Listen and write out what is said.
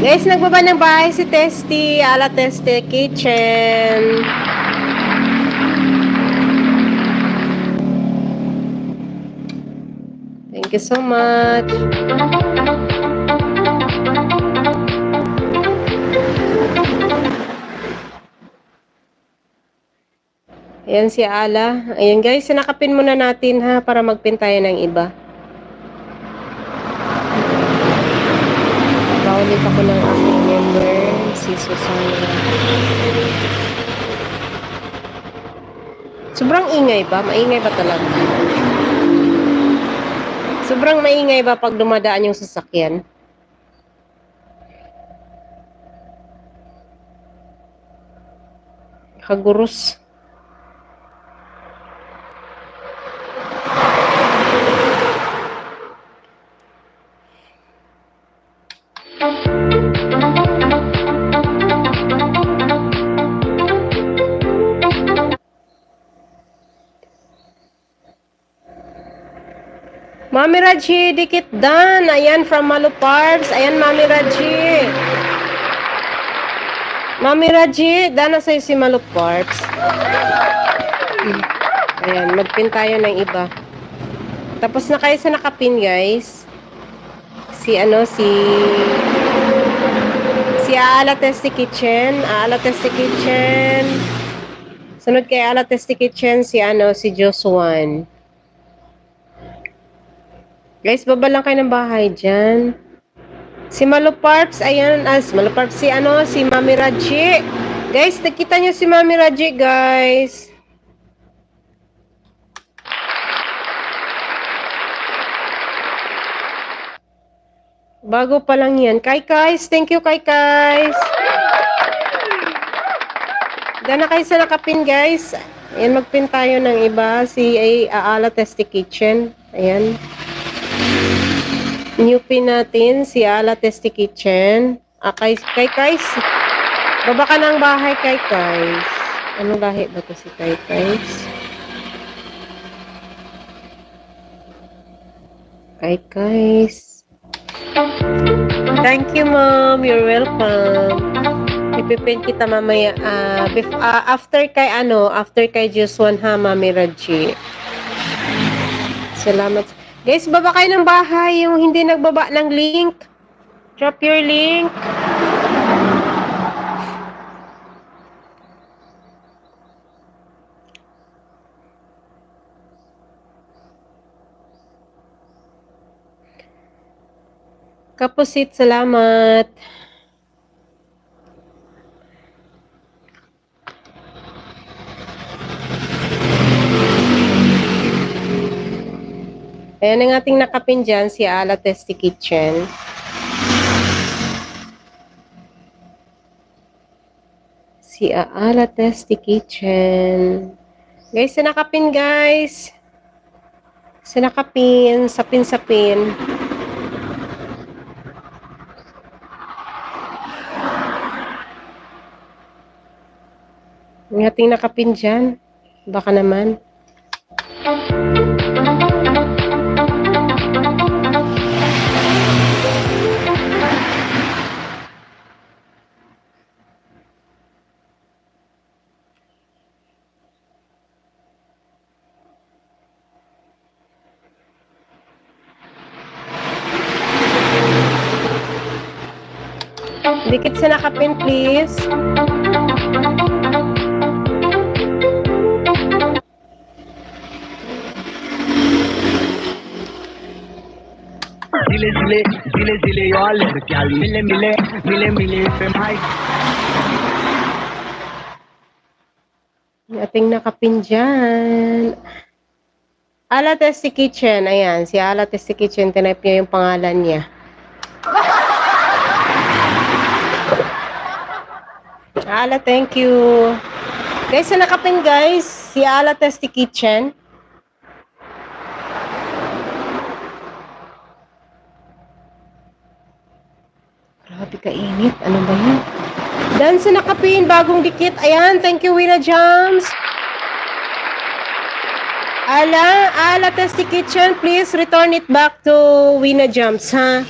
Guys, nagbaba ng bahay si Testy. Ala Testy Kitchen. Thank you so much. Ayan si Ala. Ayan guys, sinakapin muna natin ha para magpintayan ng iba. Ulit ako ng aking member, si Susana. Sobrang ingay ba? Maingay ba talaga? Sobrang maingay ba pag dumadaan yung sasakyan? Kagurus. Mami Raji, dikit dan. Ayan, from Maluparks. Ayan, Mami Raji. Mami Raji, dan na sa'yo si Maluparks. Ayan, magpin tayo ng iba. Tapos na kayo sa nakapin, guys. Si Ala Testy Kitchen. Ala Testy Kitchen. Sunod kay Ala Testy Kitchen, si Josuan. Guys, baba lang kayo ng bahay dyan. Si Maluparks, ayan, Maluparks, si Mami Raji. Guys, nakita nyo si Mami Raji, guys. Bago pa lang yan. Kai-Kais, thank you, Kai-Kais. Dana kayo sa nakapin, guys. Ayan, magpin tayo ng iba. Si Ala Testy Kitchen. Ayan. New pin natin, si Ala Testy Kitchen. Kai-Kais. Baba ka ng bahay, Kai-Kais. Anong lahi ba ito si Kai-Kais? Kai-Kais. Thank you, Mom. You're welcome. Ipipin kita mamaya. After kay Josuan ha, Mami Raji. Salamat. Guys, baba kayo ng bahay. Yung hindi nagbaba ng link. Drop your link. Kapusit, salamat. Ayan ang ating nakapin dyan, si Ala Testy Kitchen. Si Ala Testy Kitchen. Guys, sinakapin guys. Sinakapin, sapin-sapin. Ang ating nakapin dyan. Baka naman. Dikit sa nakapin, please. Zile, y'all. Mile, femay. Ating nakapin dyan. Ala Testy Kitchen. Ayan, si Ala Testy Kitchen. Tinype niya yung pangalan niya. Ala, thank you. Guys, sa nakapin guys, si Ala Testy Kitchen. Grabe kainit. Ano ba yun? Dan sa nakapin, bagong dikit. Ayan, thank you, Wina Jams. Ala Testy Kitchen, please return it back to Wina Jams, ha?